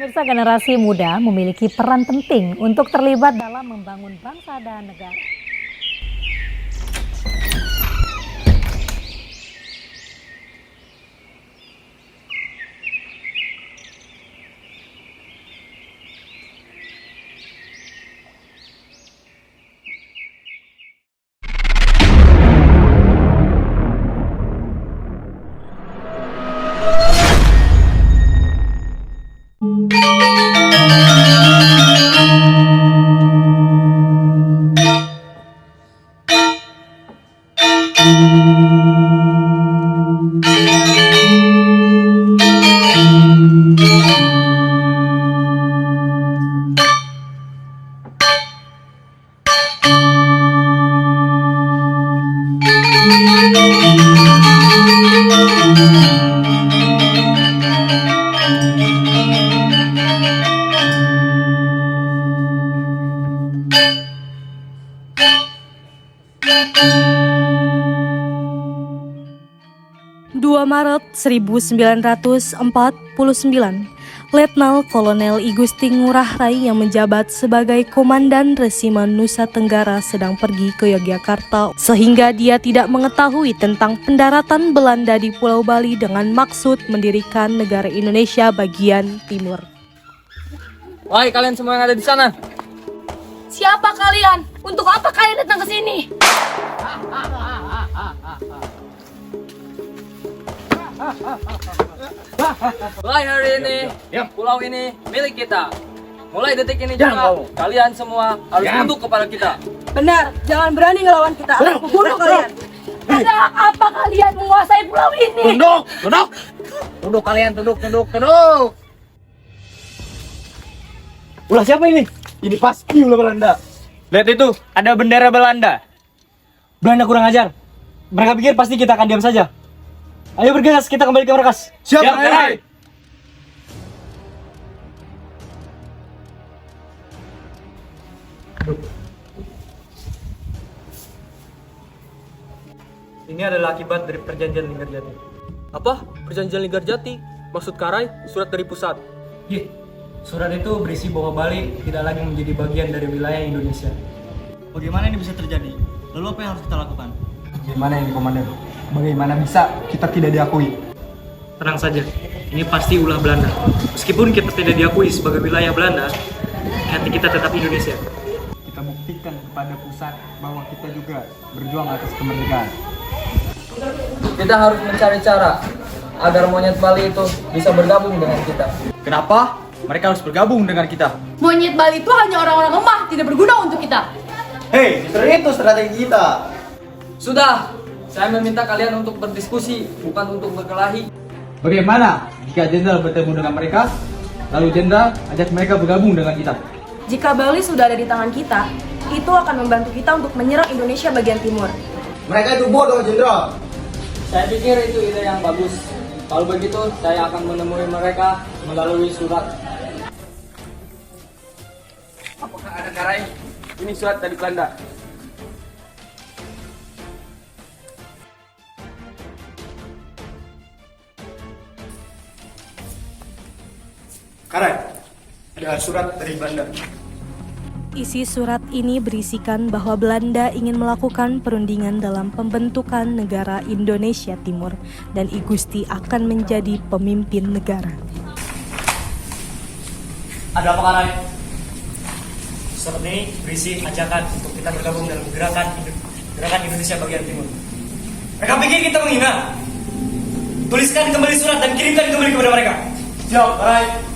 Pemirsa, generasi muda memiliki peran penting untuk terlibat dalam membangun bangsa dan negara. Maret 1949, Letnan Kolonel I Gusti Ngurah Rai yang menjabat sebagai Komandan Resimen Nusa Tenggara sedang pergi ke Yogyakarta sehingga dia tidak mengetahui tentang pendaratan Belanda di Pulau Bali dengan maksud mendirikan negara Indonesia bagian timur. Wahai kalian semua yang ada di sana. Siapa kalian? Untuk apa kalian datang ke sini? Mulai hari ini, pulau ini milik kita. Mulai detik ini juga, kalian semua harus tunduk kepada kita. Benar, jangan berani ngelawan kita. Aku bunuh kalian. Ada apa kalian menguasai pulau ini? Tunduk! Tunduk kalian, tunduk! Ulah siapa ini? Ini pasti ulah Belanda. Lihat itu, ada bendera Belanda. Belanda kurang ajar. Mereka pikir pasti kita akan diam saja. Ayo bergegas, kita kembali ke markas. Siap, Rai. Ini adalah akibat dari perjanjian Linggarjati. Apa? Perjanjian Linggarjati? Maksud Karai, surat dari pusat. Surat itu berisi bahwa Bali tidak lagi menjadi bagian dari wilayah Indonesia. Bagaimana ini bisa terjadi? Lalu apa yang harus kita lakukan? Gimana ini, Komandan? Bagaimana bisa kita tidak diakui? Tenang saja, ini pasti ulah Belanda. Meskipun kita tidak diakui sebagai wilayah Belanda, hati kita tetap Indonesia. Kita buktikan kepada pusat bahwa kita juga berjuang atas kemerdekaan. Kita harus mencari cara agar monyet Bali itu bisa bergabung dengan kita. Kenapa? Mereka harus bergabung dengan kita. Monyet Bali itu hanya orang-orang lemah, tidak berguna untuk kita. Hei, justru itu strategi kita. Sudah, saya meminta kalian untuk berdiskusi, bukan untuk berkelahi. Bagaimana jika Jenderal bertemu dengan mereka, lalu Jenderal ajak mereka bergabung dengan kita? Jika Bali sudah ada di tangan kita, itu akan membantu kita untuk menyerang Indonesia bagian timur. Mereka itu bodoh, Jenderal. Saya pikir itu ide yang bagus. Kalau begitu, saya akan menemui mereka melalui surat. Apakah ada Karai? Ini surat dari Belanda. Karai, ada surat dari Belanda. Isi surat ini berisikan bahwa Belanda ingin melakukan perundingan dalam pembentukan negara Indonesia Timur dan I Gusti akan menjadi pemimpin negara. Ada apa Karai? Surat ini berisi ajakan untuk kita bergabung dalam gerakan Indonesia bagian timur. Mereka pikir kita menghina. Tuliskan kembali surat dan kirimkan kembali kepada mereka. Siap, Karai.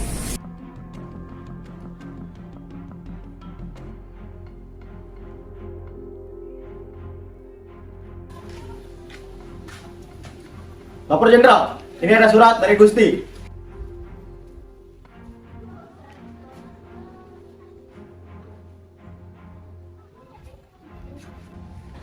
Lapor Jenderal, ini ada surat dari Gusti.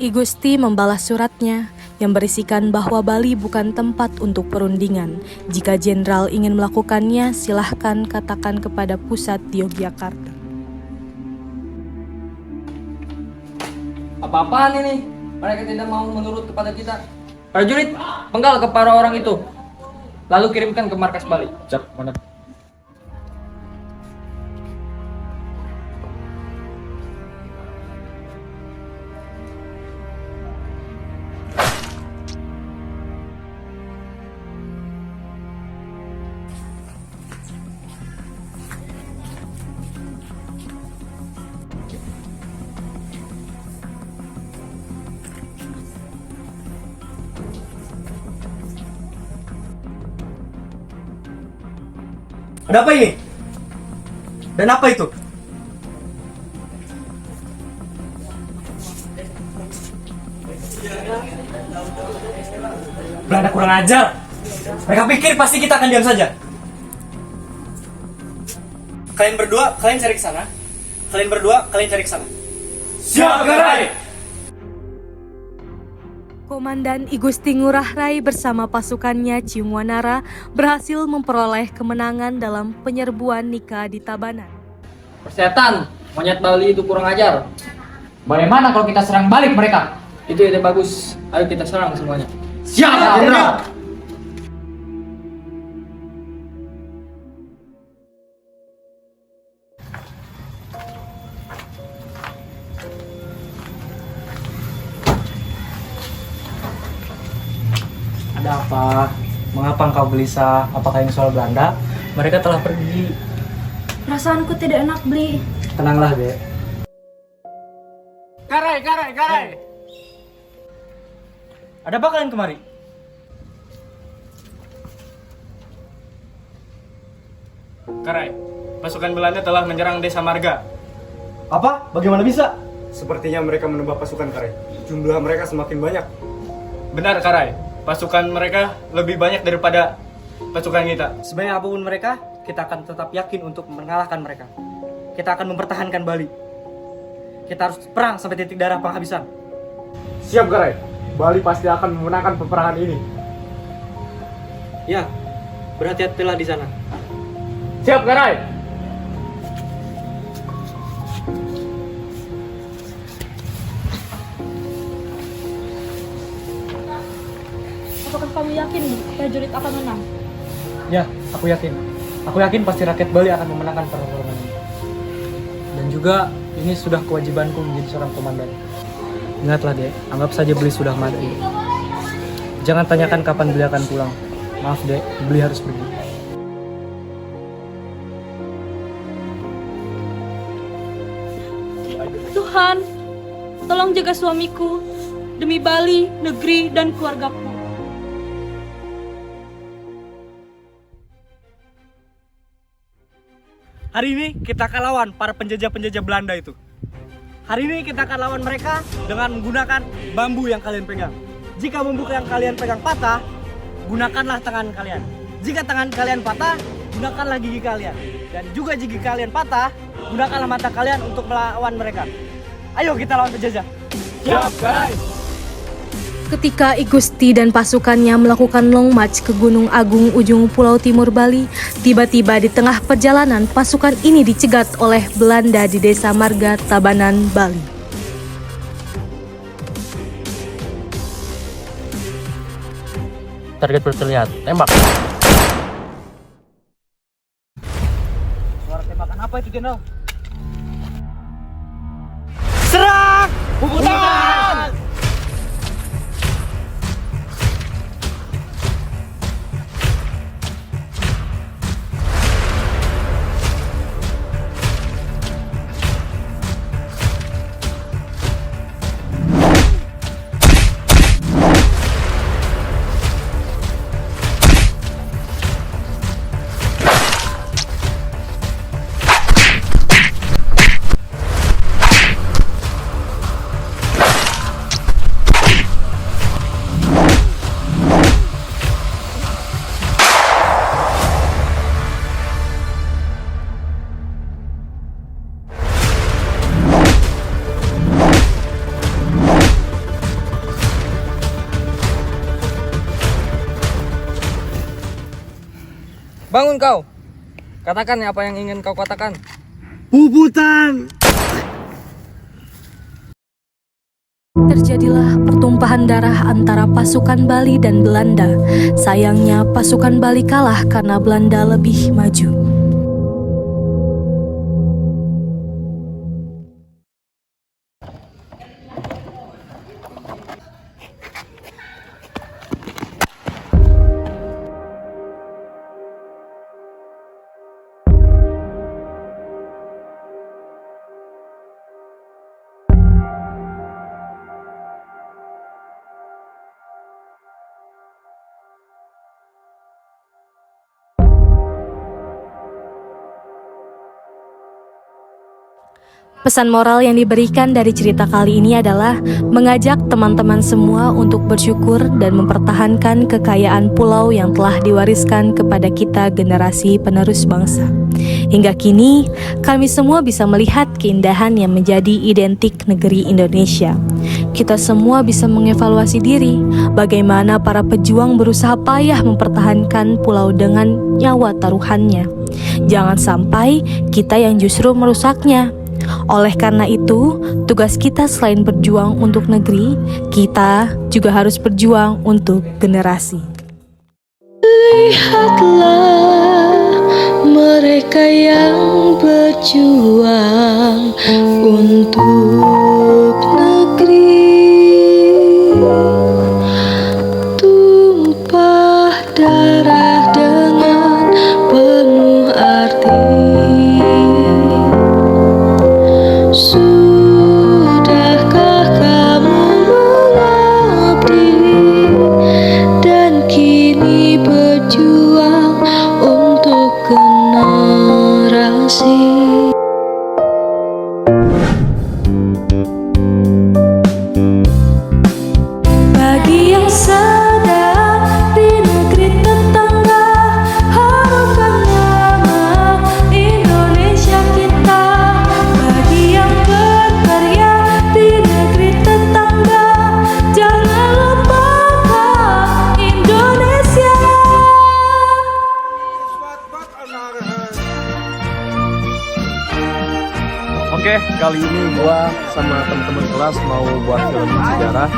I Gusti membalas suratnya yang berisikan bahwa Bali bukan tempat untuk perundingan. Jika Jenderal ingin melakukannya, silahkan katakan kepada pusat di Yogyakarta. Apa-apaan ini? Mereka tidak mau menurut kepada kita. Prajurit, penggal kepala orang itu. Lalu kirimkan ke markas Bali. Siap, Komandan. Ada apa ini? Dan apa itu? Belanda kurang ajar. Mereka pikir pasti kita akan diam saja. Kalian berdua, kalian cari ke sana. Kalian berdua, kalian cari ke sana. Siap, Garai! Komandan I Gusti Ngurah Rai bersama pasukannya Cium Wanara berhasil memperoleh kemenangan dalam penyerbuan Nika di Tabanan. Persetan, monyet Bali itu kurang ajar. Bagaimana kalau kita serang balik mereka? Itu ide bagus. Ayo kita serang semuanya. Siap, Jenderal! Ada apa? Mengapa engkau gelisah? Apakah ini soal Belanda? Mereka telah pergi. Perasaanku tidak enak, Bli. Tenanglah, Dek. Karai! Ada apa kalian kemari? Karai, pasukan Belanda telah menyerang desa Marga. Apa? Bagaimana bisa? Sepertinya mereka menambah pasukan, Karai. Jumlah mereka semakin banyak. Benar, Karai. Pasukan mereka lebih banyak daripada pasukan kita. Sebanyak apapun mereka, kita akan tetap yakin untuk mengalahkan mereka. Kita akan mempertahankan Bali. Kita harus perang sampai titik darah penghabisan. Siap, Karai. Bali pasti akan memenangkan peperangan ini. Ya, berhati-hatilah di sana. Siap, Karai! Apakah kamu yakin prajurit akan menang? Ya, aku yakin. Aku yakin pasti rakyat Bali akan memenangkan pertarungan ini. Dan juga ini sudah kewajibanku menjadi seorang komandan. Ingatlah, Dek, anggap saja Beli sudah mati. Jangan tanyakan kapan Beli akan pulang. Maaf, Dek, Beli harus pergi. Tuhan, tolong jaga suamiku demi Bali, negeri, dan keluargaku. Hari ini kita akan lawan para penjajah-penjajah Belanda itu. Hari ini kita akan lawan mereka dengan menggunakan bambu yang kalian pegang. Jika bambu yang kalian pegang patah, gunakanlah tangan kalian. Jika tangan kalian patah, gunakanlah gigi kalian. Dan juga gigi kalian patah, gunakanlah mata kalian untuk melawan mereka. Ayo kita lawan penjajah. Siap, Karai! Ketika I Gusti dan pasukannya melakukan long march ke Gunung Agung ujung Pulau Timur Bali, tiba-tiba di tengah perjalanan pasukan ini dicegat oleh Belanda di desa Marga, Tabanan, Bali. Target terlihat. Tembak. Suara tembakan apa itu, Jenderal? Serang! Puputan! Bangun kau. Katakan apa yang ingin kau katakan. Puputan! Terjadilah pertumpahan darah antara pasukan Bali dan Belanda. Sayangnya pasukan Bali kalah karena Belanda lebih maju. Pesan moral yang diberikan dari cerita kali ini adalah mengajak teman-teman semua untuk bersyukur dan mempertahankan kekayaan pulau yang telah diwariskan kepada kita generasi penerus bangsa. Hingga kini, kami semua bisa melihat keindahan yang menjadi identik negeri Indonesia. Kita semua bisa mengevaluasi diri, bagaimana para pejuang berusaha payah mempertahankan pulau dengan nyawa taruhannya. Jangan sampai kita yang justru merusaknya. Oleh karena itu, tugas kita selain berjuang untuk negeri, kita juga harus berjuang untuk generasi. Lihatlah mereka yang berjuang untuk negeri, tumpah darah dengan penuh arti. Sudahkah kamu mengabdi dan kini berjuang untuk generasi? Bagi yang sedang di negeri tetangga, harumkan nama Indonesia kita. Bagi yang berkarya di negeri tetangga, jangan lupakan Indonesia. Oke, kali ini gua sama teman-teman kelas mau buat film sejarah.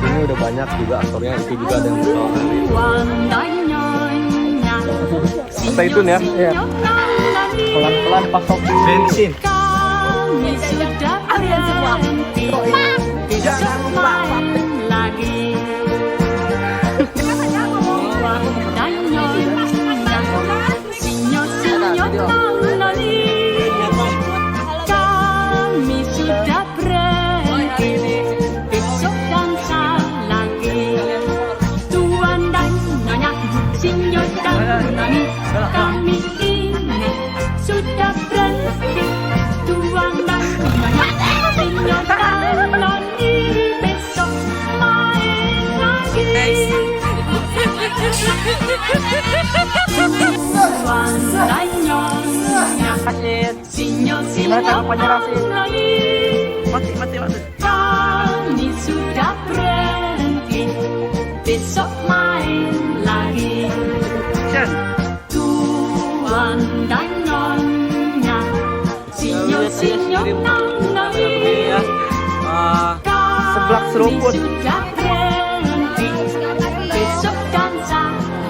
Ini udah banyak juga aktornya, itu juga ada yang stay tune ya. Iya. Pelan-pelan pasok bensin. Kalian semua, jangan lupa. Kami sudah berhenti, besok dansa lagi. Tuan dan Nyonya, Sinyo dan Noni, kami ini sudah berhenti. Tuan dan Nyonya, Sinyo dan Noni, besok main lagi. Tuan dan Nyonya, Sinyo dan Noni, kami sudah berhenti, besok main lagi. Tuan dan Nyonya, Sinyo dan Noni, Seblak seruput. kami sudah berhenti, besok dansa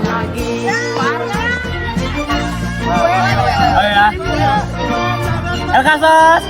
lagi. Ayo ya. El Kasos.